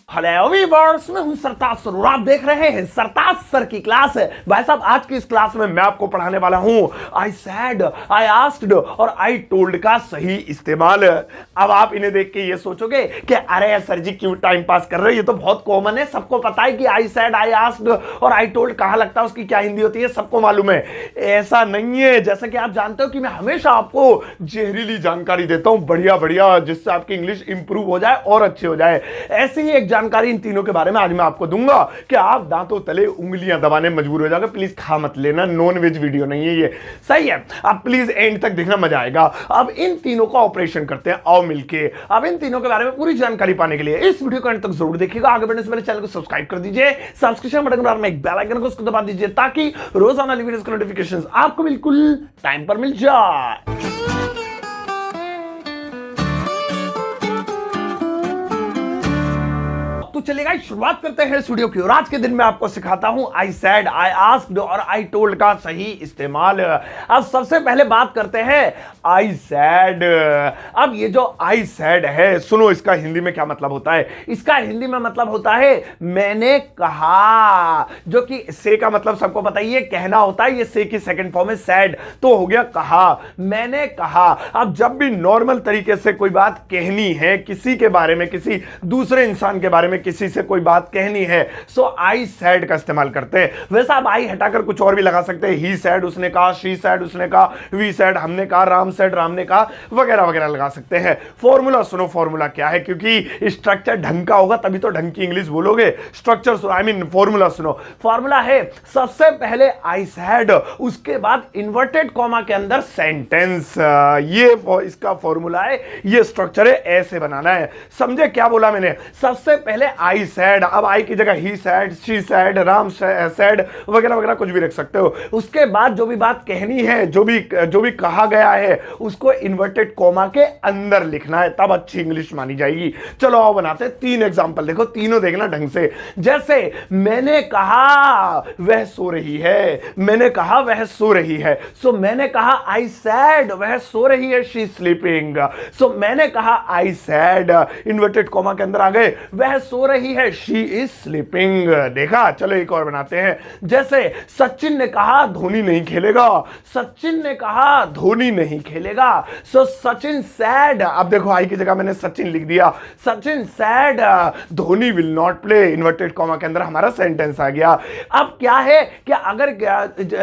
Hello viewers, मैं हूं सरताज sir और आप देख रहे हैं सरताज सर की क्लास है। भाई साहब, आज की इस क्लास में मैं आपको पढ़ाने वाला हूं आई सैड, आई आस्क्ड और आई टोल्ड का सही इस्तेमाल। अब आप इन्हें देख के ये सोचोगे कि अरे सर जी क्यों टाइम पास कर रहे हो, ये तो बहुत कॉमन है, सबको पता है कि आई सैड, आई आस्क्ड और आई टोल्ड कहां लगता है, उसकी क्या हिंदी होती है, सबको मालूम है। ऐसा नहीं है, जैसा कि आप जानते हो कि मैं हमेशा आपको जहरीली जानकारी देता हूं, बढ़िया बढ़िया, जिससे आपकी इंग्लिश इंप्रूव हो जाए और अच्छी हो जाए। ऐसे ही एक जानकारी इन तीनों के बारे में आज मैं आपको दूंगा कि आप दांतों तले उंगलियां दबाने मजबूर हो जाओगे। प्लीज खा मत लेना, नॉन वेज वीडियो नहीं है ये, सही है। अब प्लीज एंड तक देखना, मजा आएगा। अब इन तीनों का ऑपरेशन करते हैं, आओ मिलके। अब इन तीनों के बारे में पूरी जानकारी पाने के लिए इस वीडियो को एंड तक जरूर देखिएगा। आगे बढ़ने से पहले चैनल को सब्सक्राइब कर दीजिए, सब्सक्रिप्शन बटन पर एक बेल आइकन को उसको दबा दीजिए ताकि रोजाना वीडियोस के नोटिफिकेशंस आपको बिल्कुल टाइम पर मिल जाए। तो चलेगा, शुरुआत करते हैं इस वीडियो की। और आज के दिन में आपको सिखाता हूं आई सैड, आई आस्क्ड और आई टोल्ड का सही इस्तेमाल। अब सबसे पहले बात करते हैं आई सैड। अब ये जो आई सैड है, सुनो इसका हिंदी में क्या मतलब होता है। इसका हिंदी में मतलब होता है मैंने कहा, जो कि से का मतलब सबको पता ही है, कहना होता है। ये से की सेकंड फॉर्म है सैड, तो हो गया कहा, मैंने कहा। अब जब भी नॉर्मल तरीके से कोई बात कहनी है किसी के बारे में, किसी दूसरे इंसान के बारे में किसी से कोई बात कहनी है, सो आई सैड का इस्तेमाल करते हैं। वैसा आप आई हटाकर कुछ और भी लगा सकते हैं, ही सैड उसने कहा, शी सैड उसने कहा, वी सैड हमने कहा, राम सैड राम ने कहा, वगैरह वगैरह लगा सकते हैं। फॉर्मूला सुनो, फॉर्मूला क्या है, क्योंकि स्ट्रक्चर ढंग का होगा तभी तो ढंग की इंग्लिश बोलोगे। स्ट्रक्चर सुनो, आई मीन फॉर्मूला सुनो। फॉर्मूला है सबसे पहले आई सैड, उसके बाद इन्वर्टेड कॉमा के अंदर सेंटेंस। ये इसका फॉर्मूला है, ये स्ट्रक्चर है, ऐसे बनाना है। समझे क्या बोला मैंने? सबसे पहले आई सैड, अब आई की जगह he said, she said, Ram said, वगैरह वगैरह कुछ भी रख सकते हो। उसके बाद जो भी बात कहनी है, जो भी कहा गया है, उसको इन्वर्टेड कॉमा के अंदर लिखना है, तब अच्छी इंग्लिश मानी जाएगी। चलो आओ बनाते हैं तीन एग्जांपल, देखो तीनों देखना ढंग से। जैसे मैंने कहा वह सो रही है, मैंने कहा वह सो रही है। सो मैंने कहा आई सैड वह सो रही है, शी स्लीपिंग। सो मैंने कहा आई सैड, इन्वर्टेड कॉमा के अंदर आ गए, वह सो रही है, शी इज स्लीपिंग। देखा? चलो एक और बनाते हैं। जैसे सचिन ने कहा धोनी नहीं खेलेगा, सचिन ने कहा धोनी नहीं खेलेगा। सो सचिन सैड, अब देखो आई की जगह मैंने सचिन लिख दिया, Sachin sad Dhoni will not play, inverted comma के अंदर हमारा सेंटेंस आ गया। अब क्या है कि अगर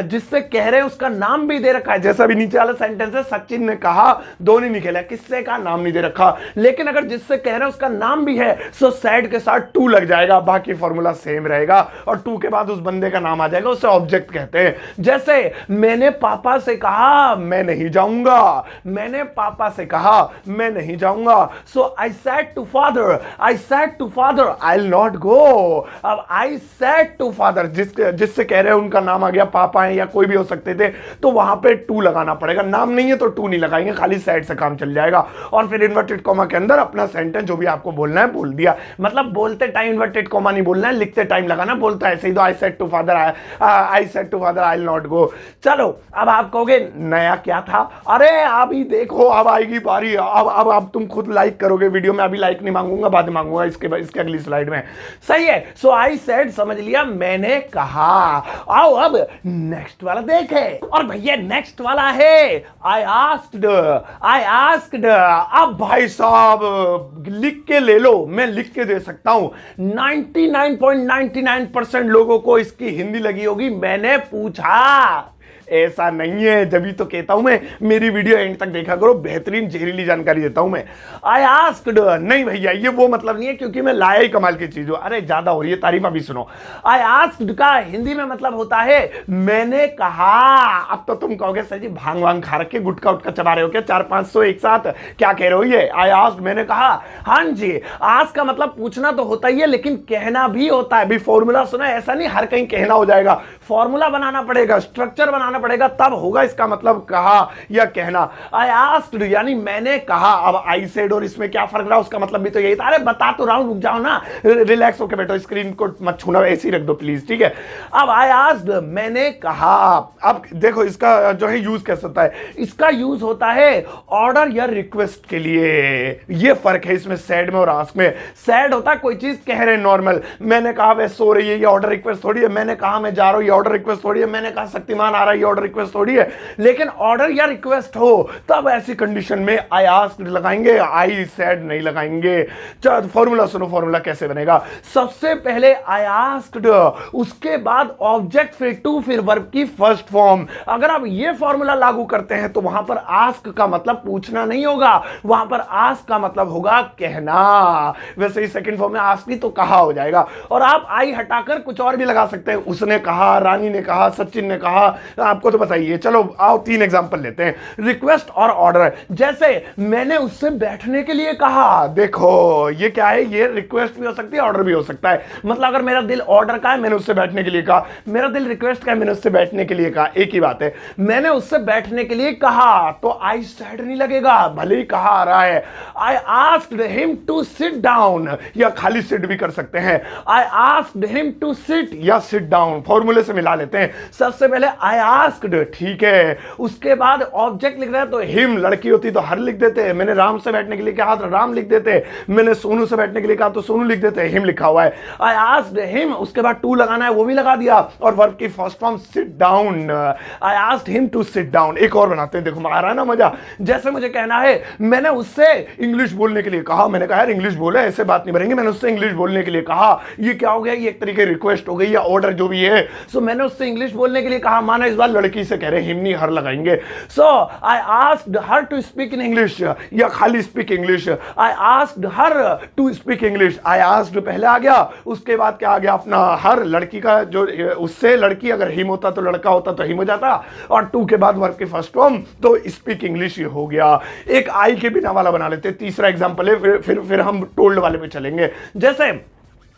जिससे कह रहे हैं उसका नाम भी दे रखा है, जैसा भी नीचे वाला सेंटेंस है, सचिन ने कहा धोनी नहीं खेला, किससे का नाम नहीं दे रखा, लेकिन अगर जिससे कह रहे हैं उसका नाम भी है, सो सैड के साथ टू लग जाएगा, बाकी फॉर्मूला सेम रहेगा और टू के बाद उस बंदे का नाम आ जाएगा, उसे ऑब्जेक्ट कहते हैं। जैसे मैंने पापा से कहा मैं नहीं जाऊंगा, मैंने पापा से कहा मैं नहीं जाऊंगा। So I said to father, I said to father I will not go. अब आई सेड टू फादर, जिससे कह रहे हैं उनका नाम आ गया, पापा है या कोई भी हो सकते थे, तो वहां पे टू लगाना पड़ेगा। नाम नहीं है तो टू नहीं लगाएंगे, खाली सेड से काम चल जाएगा। और फिर इन्वर्टेड कॉमा के अंदर अपना सेंटेंस जो भी आपको बोलना है बोल दिया। मतलब बोलते टाइम इन्वर्टेड कॉमा नहीं बोलना है, लिखते टाइम लगाना, बोलता है ऐसे ही तो I said to father, I said to father I will not go. चलो अब आप कहोगे नया क्या था, अरे अभी देखो अब आएगी बारी, अब तुम खुद लाइक करोगे वीडियो में, अभी लाइक नहीं मांगूंगा, बाद में मांगूंगा इसके अगली स्लाइड में, सही है। सो आई सेड समझ लिया, मैंने कहा। आओ अब नेक्स्ट वाला देखे, और भैया नेक्स्ट वाला है आई आस्क्ड, आई आस्क्ड। अब भाई साहब लिख के ले लो, मैं लिख के दे सकता हूं। 99.99% लोगों को इसकी हिंदी लगी होगी, मैंने पूछा। ऐसा नहीं है, जब तो कहता हूं मैं मेरी वीडियो एंड तक देखा करो, बेहतरीन जहरीली जानकारी देता हूं मैं। आई आस्क्ड, नहीं भैया ये वो मतलब नहीं है, क्योंकि मैं लाया ही कमाल की चीज हूं। अरे ज्यादा हो रही है तारीफ, अभी सुनो। आई आस्क्ड का हिंदी में मतलब होता है मैंने कहा। अब तो तुम कहोगे सर जी भांग वांग खा रखे, गुटका उटका चबा रहे हो क्या 400-500 एक साथ, क्या कह रहे हो ये? आई आस्क्ड मैंने कहा। हाँ जी, आस्क का मतलब पूछना तो होता ही है, लेकिन कहना भी होता है। भी फॉर्मूला सुना, ऐसा नहीं हर कहीं कहना हो जाएगा, फॉर्मूला बनाना पड़ेगा, स्ट्रक्चर बनाना पड़ेगा, तब होगा इसका मतलब कहा या कहना। आई आस्क्ड यानी मैंने कहा। अब आई सेड और इसमें क्या फर्क रहा, उसका मतलब भी तो यही था। अरे बता तो रहा हूं, रुक जाओ ना, रिलैक्स होकर बैठो, स्क्रीन को मत छूना, ऐसे ही रख दो प्लीज, ठीक है। अब आई आस्क्ड मैंने कहा। अब देखो इसका जो है यूज कैसे होता है, इसका यूज होता है ऑर्डर या रिक्वेस्ट के लिए। ये फर्क है इसमें सैड में और आस्क में। सैड होता है कोई चीज कह रहे नॉर्मल, मैंने कहा वह सो रही है, ये ऑर्डर रिक्वेस्ट थोड़ी है। मैंने कहा मैं जा रहा हूं, ये ऑर्डर रिक्वेस्ट थोड़ी है। मैंने कहा शक्तिमान आ रहा है, ये ऑर्डर रिक्वेस्ट थोड़ी है। लेकिन ऑर्डर या रिक्वेस्ट हो तब ऐसी कंडीशन में आई आस्क्ड लगाएंगे, आई सैड नहीं लगाएंगे। चलो फॉर्मूला सुनो, फॉर्मूला कैसे बनेगा। सबसे पहले आई आस्क्ड, उसके बाद ऑब्जेक्ट, फिर टू, फिर वर्ब की फर्स्ट फॉर्म। अगर आप ये फॉर्मूला लागू करते हैं तो वहां पर आस्क का मतलब पूछना नहीं होगा, वहां पर आस्क का मतलब होगा कहना। वैसे ही सेकंड फॉर्म में आस्क ही तो कहा हो जाएगा। और आप आई हटाकर कुछ और भी लगा सकते हैं, उसने कहा, रानी ने कहा, सचिन ने कहा, आपको तो बताइए। चलो आओ 3 एग्जांपल लेते हैं, रिक्वेस्ट और ऑर्डर। जैसे मैंने उससे बैठने के लिए कहा, देखो ये क्या है, ये रिक्वेस्ट भी हो सकती है, ऑर्डर भी हो सकता है। मतलब अगर मेरा दिल ऑर्डर का है, मैंने उससे बैठने के लिए कहा, मेरा दिल रिक्वेस्ट का है, मैंने उससे बैठने के लिए कहा, एक ही बात है। मैंने उससे बैठने के लिए कहा तो आई सेड नहीं लगेगा, भले ही कहा आ रहा है। I asked him to sit down, या खाली सिट भी कर सकते हैं। I asked him to sit या सिट डाउन, फॉर्मूले से मिला लेते हैं। सबसे पहले आई आस्क्ड, ठीक है, उसके बाद ऑब्जेक्ट लिख रहे हैं तो हिम, लड़की होती तो हर लिख देते। मैंने राम से बैठने के लिए कहा तो राम लिख देते। मैंने सोनू से बैठने के लिए कहा तो सोनू लिख देते, हिम लिखा हुआ है। आई आस्क्ड हिम, उसके बाद टू लगाना है, वो भी लगा दिया। और वर्ब की first form sit down, I asked him to sit down. एक और बनाते हैं, देखो आ रहा है ना मजा। जैसे मुझे कहना है मैंने उससे इंग्लिश बोलने के लिए कहा, मैंने कहा यार इंग्लिश बोले, ऐसे बात नहीं बनेंगे, मैंने उससे इंग्लिश बोलने के लिए कहा। ये क्या हो गया, ये एक तरीके रिक्वेस्ट हो गई या ऑर्डर जो भी है। सो मैंने उससे इंग्लिश बोलने के लिए कहा, माना इस बार लड़की से कह रहे, हिम नहीं हर लगाएंगे। So I asked her to speak in English, या खाली speak English. I asked her to speak English, I asked पहले आ गया, उसके बाद क्या आ गया अपना हर, लड़की का जो उससे लड़की, अगर हिम होता तो लड़का होता तो हिम हो जाता, और टू के बाद वर्ब की फर्स्ट फॉर्म तो स्पीक इंग्लिश ही हो गया। एक आई के बिना वाला बना लेते, तीसरा एग्जांपल है, फिर हम टोल्ड वाले पे चलेंगे। जैसे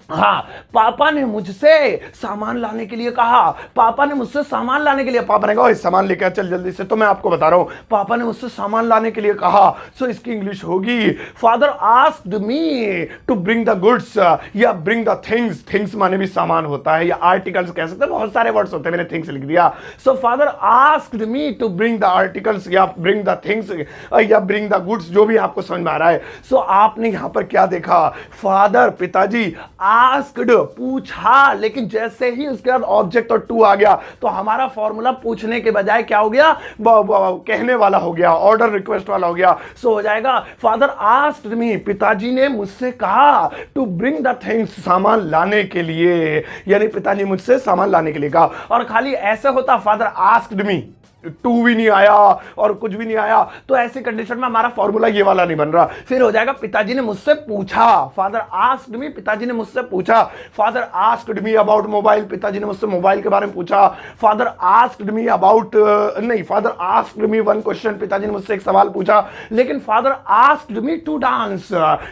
हाँ, पापा ने मुझसे सामान लाने के लिए कहा, पापा ने मुझसे सामान लाने के लिए, पापा ने कहा सामान लेकर चल जल्दी से। तो मैं आपको बता रहा हूं, पापा ने मुझसे सामान लाने के लिए कहा, सो इसकी इंग्लिश होगी father asked me to bring the goods, या ब्रिंग द थिंग्स। थिंग्स माने भी सामान होता है, या आर्टिकल्स कह सकते हैं, बहुत सारे वर्ड्स होते हैं, मैंने थिंग्स लिख दिया। So father asked me to bring the articles, या ब्रिंग द थिंग्स, या ब्रिंग द गुड्स, जो भी आपको समझ में आ रहा है। सो आपने यहां पर क्या देखा, फादर पिताजी, आस्क्ड पूछा, लेकिन जैसे ही उसके बाद ऑब्जेक्ट और टू आ गया तो हमारा फॉर्मूला पूछने के बजाय क्या हो गया, कहने वाला हो गया, ऑर्डर रिक्वेस्ट वाला हो गया। सो हो जाएगा फादर आस्क्ड मी, पिताजी ने मुझसे कहा, टू ब्रिंग द थिंग्स, सामान लाने के लिए, यानी पिताजी मुझसे सामान लाने के लिए कहा। और खाली ऐसे होता फादर आस्क्ड मी, टू भी नहीं आया और कुछ भी नहीं आया, तो ऐसी कंडीशन में हमारा फॉर्मूला ये वाला नहीं बन रहा। फिर हो जाएगा पिताजी ने मुझसे पूछा, फादर आस्क्ड मी, पिताजी ने मुझसे पूछा। Father asked me about mobile, पिताजी ने मुझसे मोबाइल के बारे में पूछा। फादर आस्क्ड मी अबाउट, नहीं, father asked me one question, पिताजी ने मुझसे एक सवाल पूछा। लेकिन father asked me to dance,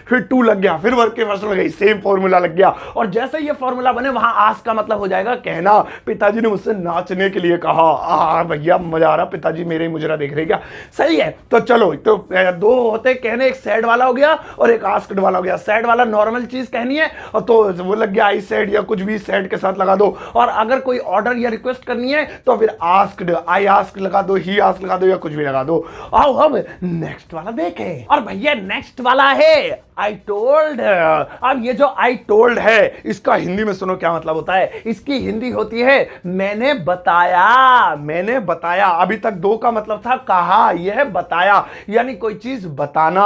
फिर टू लग गया, फिर वर्ब के फर्स्ट लग गई, सेम फॉर्मूला लग गया। और जैसे ये फॉर्मूला बने वहां आस्क का मतलब हो जाएगा कहना। पिताजी ने मुझसे नाचने के लिए कहा, भैया जा रहा, पिताजी मेरे ही मुजरा देख रहे क्या, सही है। तो चलो, तो दो होते कहने, एक सैड वाला हो गया और एक आस्क्ड वाला हो गया। सैड वाला नॉर्मल चीज कहनी है और तो वो लग गया आई सैड, या कुछ भी सैड के साथ लगा दो। और अगर कोई ऑर्डर या रिक्वेस्ट करनी है तो फिर आस्क्ड, आई आस्क लगा दो, ही आस्क लगा दो, या कुछ भी लगा दो। आओ हम नेक्स्ट वाला देखें। और भैया नेक्स्ट वाला है आई टोल्ड। अब ये जो आई टोल्ड है, इसका हिंदी में सुनो क्या मतलब होता है। इसकी हिंदी होती है मैंने बताया, मैंने बताया। अभी तक दो का मतलब था कहा, यह बताया, यानी कोई चीज बताना।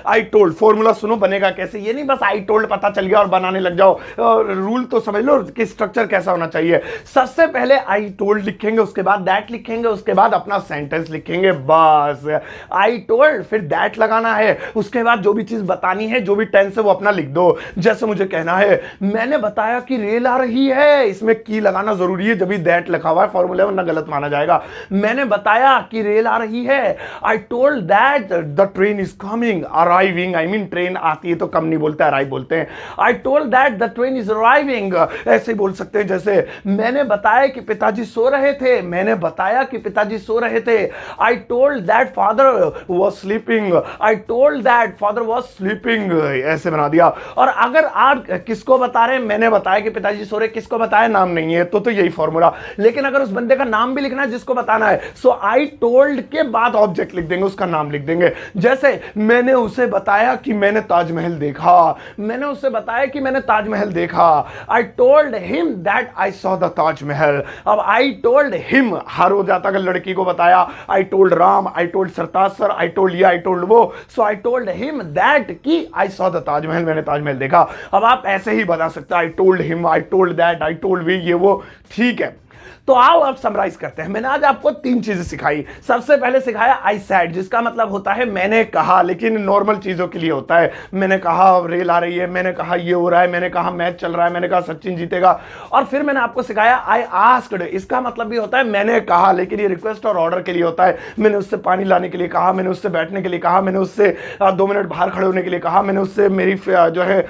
आई टोल्ड, फॉर्मूला सुनो बनेगा कैसे, ये नहीं बस आई टोल्ड पता चल गया और बनाने लग जाओ। रूल तो समझ लो कि स्ट्रक्चर कैसा होना चाहिए। सबसे पहले आई टोल्ड लिखेंगे, उसके बाद दैट लिखेंगे, उसके बाद अपना सेंटेंस लिखेंगे, बस। आई टोल्ड, फिर दैट लगाना है, उसके बाद जो भी चीज बतानी है, जो भी टेंस है वो अपना लिख दो। जैसे मुझे कहना है मैंने बताया कि रेल आ रही है, इसमें की लगाना जरूरी है जब भी दैट लिखा हुआ है फॉर्मूले, वरना गलत माना जाएगा। मैंने बताया कि रेल आ रही है, आई told that the train is coming. Arriving I mean train आती है तो कम नहीं बोलते, अराइव बोलते हैं। I told that the train is arriving, ऐसे बोल सकते हैं। जैसे मैंने बताया कि पिताजी सो रहे थे, मैंने बताया कि पिताजी सो रहे थे। आई told that father was sleeping, I told that father was sleeping, ऐसे बना दिया। और अगर आप किसको बता रहे हैं, मैंने बताया कि पिताजी सो रहे, किसको बताया, नाम नहीं है तो यही फॉर्मूला। लेकिन अगर उस बंदे का नाम भी लिखना है जिसको बताना है, सो आई टोल्ड के बाद ऑब्जेक्ट लिख देंगे, उसका नाम लिख देंगे। जैसे मैंने उसे बताया कि मैंने ताजमहल देखा, मैंने उसे बताया कि मैंने ताजमहल देखा। आई told him that I saw the Taj Mahal. अब आई टोल्ड हिम हर हो जाता अगर लड़की को बताया। I told Ram, I told Sartaj sir, I told ये, आई टोल्ड वो। सो आई टोल्ड हिम दैट कि आई सॉ द ताजमहल, मैंने ताजमहल देखा। अब आप ऐसे ही बता सकते हैं, I told him, I told that, I told we, ये वो, ठीक है। तो आओ अब समराइज करते हैं। मैंने आज आपको 3 चीजें सिखाई। सबसे पहले सिखाया आई सेड, जिसका मतलब होता है मैंने कहा, लेकिन नॉर्मल चीजों के लिए होता है। मैंने कहा रेल आ रही है, मैंने कहा ये हो रहा है, मैंने कहा मैच चल रहा है, मैंने कहा सचिन जीतेगा। और फिर मैंने आपको सिखाया आई आस्क्ड, इसका मतलब भी होता है मैंने कहा, लेकिन ये रिक्वेस्ट और ऑर्डर के लिए होता है। मैंने उससे पानी लाने के लिए कहा, मैंने उससे बैठने के लिए कहा, मैंने उससे 2 मिनट बाहर खड़े होने के लिए कहा, मैंने उससे मेरी जो है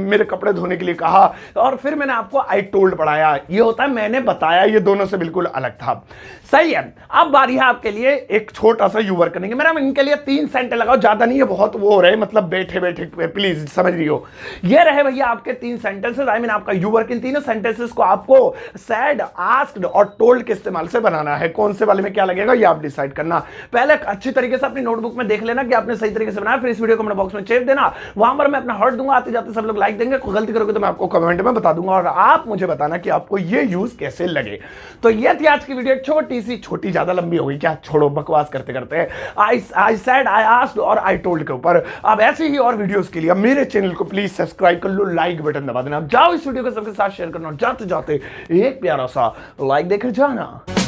मेरे कपड़े धोने के लिए कहा। और फिर मैंने आपको आई टोल्ड पढ़ाया, ये होता है मैंने बताया, ये दोनों से बिल्कुल अलग था। सही है। अब बारी है आपके लिए एक छोटा सा यू वर्क करेंगे। मेरा इनके लिए 3 सेंटेंस लगाओ, ज्यादा नहीं है, बहुत वो हो रहे मतलब बैठे बैठे, प्लीज समझ रही हो। ये रहे भैया आपके 3 सेंटेंसेस, आई मीन आपका यू वर्क। इन तीनों सेंटेंसेस को आपको सैड, आस्क्ड और टोल्ड के इस्तेमाल से बनाना है। कौन से वाले में क्या लगेगा ये आप डिसाइड करना। पहले अच्छी तरीके से अपनी नोटबुक में देख लेना कि आपने सही तरीके से बनाया, फिर इस वीडियो को कमेंट बॉक्स में चेप देना, वहां पर मैं अपना हार्ट दूंगा, आते जाते सब लोग लाइक देंगे। गलती करोगे तो मैं आपको कमेंट में बता दूंगा और आप मुझे बताना कि आपको ये यूज कैसे लगे। तो ये थी आज की वीडियो, छोटी, ज्यादा लंबी हो गई क्या, छोड़ो बकवास करते करते। आई सेड, आई आस्क्ड और आई टोल्ड के ऊपर। अब ऐसी ही और वीडियोस के लिए मेरे चैनल को प्लीज सब्सक्राइब कर लो, लाइक बटन दबा देना। अब जाओ इस वीडियो को सबके साथ शेयर करना, जाते जाते एक प्यारा सा लाइक देकर जाना।